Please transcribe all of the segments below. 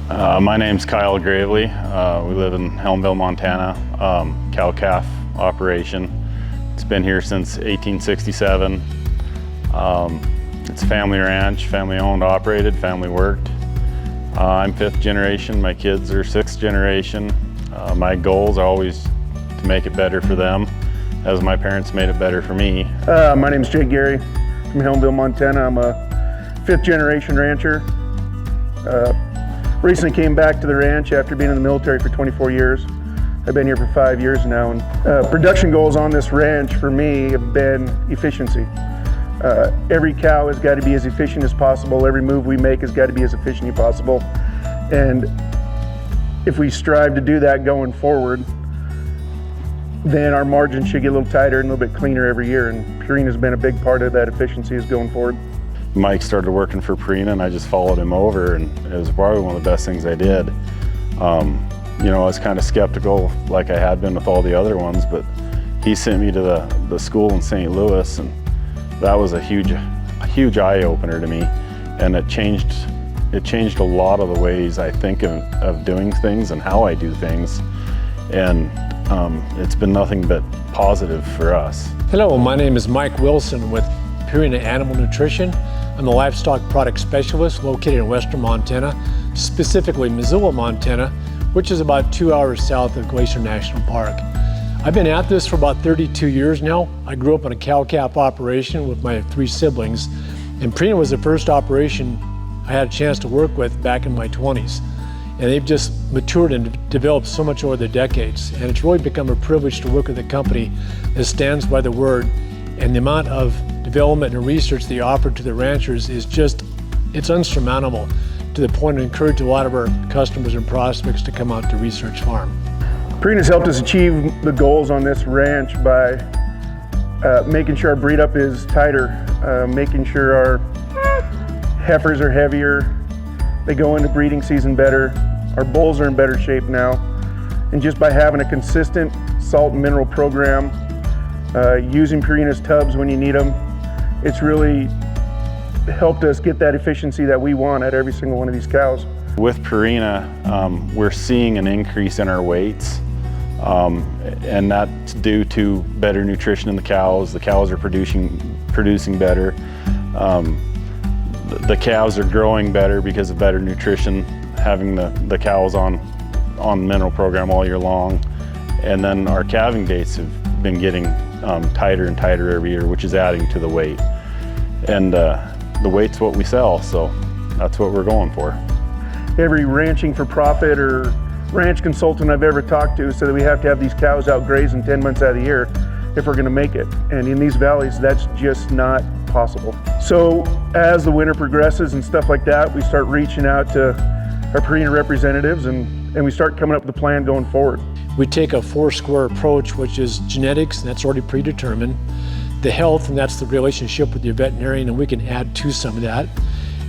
My name's Kyle Gravely. We live in Helmville, Montana, cow-calf operation. It's been here since 1867. It's a family ranch, family owned, operated, family worked. I'm 5th generation, my kids are 6th generation. My goals are always to make it better for them, as my parents made it better for me. My name's Jake Geary from Helmville, Montana. I'm a 5th generation rancher. Recently came back to the ranch after being in the military for 24 years. I've been here for 5 years now, and production goals on this ranch for me have been efficiency. Every cow has got to be as efficient as possible. Every move we make has got to be as efficient as possible. And if we strive to do that going forward, then our margins should get a little tighter and a little bit cleaner every year. And Purina has been a big part of that efficiency is going forward. Mike started working for Purina and I just followed him over, and it was probably one of the best things I did. You know, I was kind of skeptical like I had been with all the other ones, but he sent me to the school in St. Louis, and that was a huge eye-opener to me, and it changed a lot of the ways I think of doing things and how I do things, and it's been nothing but positive for us. Hello, my name is Mike Wilson with Purina Animal Nutrition. I'm the livestock product specialist located in western Montana, specifically Missoula, Montana, which is about 2 hours south of Glacier National Park. I've been at this for about 32 years now. I grew up in a cow-calf operation with my 3 siblings, and Purina was the first operation I had a chance to work with back in my 20s. And they've just matured and developed so much over the decades. And it's really become a privilege to work with a company that stands by the word, and the amount of development and research they offer to the ranchers is just, it's unsurmountable, to the point to encourage a lot of our customers and prospects to come out to Research Farm. Purina's helped us achieve the goals on this ranch by making sure our breed up is tighter, making sure our heifers are heavier, they go into breeding season better, our bulls are in better shape now, and just by having a consistent salt and mineral program, using Purina's tubs when you need them, it's really helped us get that efficiency that we want at every single one of these cows. With Purina, we're seeing an increase in our weights, and that's due to better nutrition in the cows. The cows are producing better. The calves are growing better because of better nutrition, having the cows on mineral program all year long. And then our calving dates have been getting tighter and tighter every year, which is adding to the weight. And the weight's what we sell, so that's what we're going for. Every ranching for profit or ranch consultant I've ever talked to said that we have to have these cows out grazing 10 months out of the year if we're going to make it. And in these valleys, that's just not possible. So as the winter progresses and stuff like that, we start reaching out to our Purina representatives and we start coming up with a plan going forward. We take a 4-square approach, which is genetics, and that's already predetermined. The health, and that's the relationship with your veterinarian, and we can add to some of that,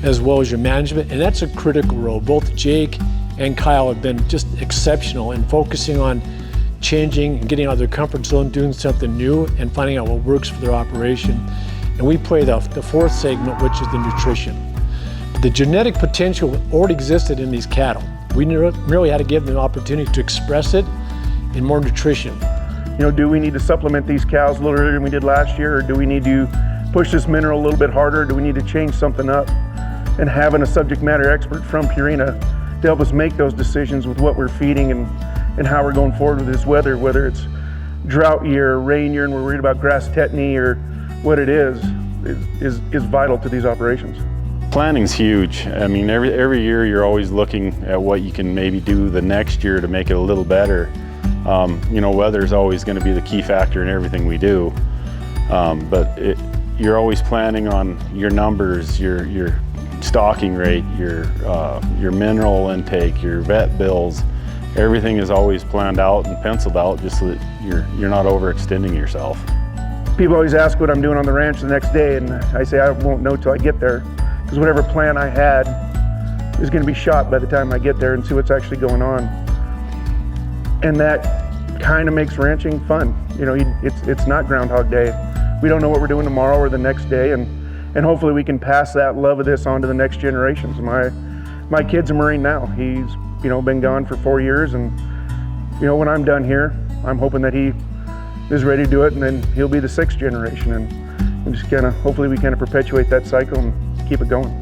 as well as your management, and that's a critical role. Both Jake and Kyle have been just exceptional in focusing on changing and getting out of their comfort zone, doing something new, and finding out what works for their operation. And we play the 4th segment, which is the nutrition. The genetic potential already existed in these cattle. We merely had to give them the opportunity to express it in more nutrition. You know, do we need to supplement these cows a little earlier than we did last year, or do we need to push this mineral a little bit harder? Do we need to change something up? And having a subject matter expert from Purina to help us make those decisions with what we're feeding and how we're going forward with this weather, whether it's drought year, rain year, and we're worried about grass tetany or what it is vital to these operations. Planning's huge. I mean, every year you're always looking at what you can maybe do the next year to make it a little better. You know, weather's always going to be the key factor in everything we do, but you're always planning on your numbers, your stocking rate, your mineral intake, your vet bills. Everything is always planned out and penciled out just so that you're not overextending yourself. People always ask what I'm doing on the ranch the next day, and I say I won't know till I get there, because whatever plan I had is going to be shot by the time I get there and see what's actually going on. And that kind of makes ranching fun. You know, it's not Groundhog Day. We don't know what we're doing tomorrow or the next day, and hopefully we can pass that love of this on to the next generations. my kid's a Marine now. He's, been gone for 4 years, and, when I'm done here, I'm hoping that he is ready to do it, and then he'll be the 6th generation, and we just hopefully we perpetuate that cycle and keep it going.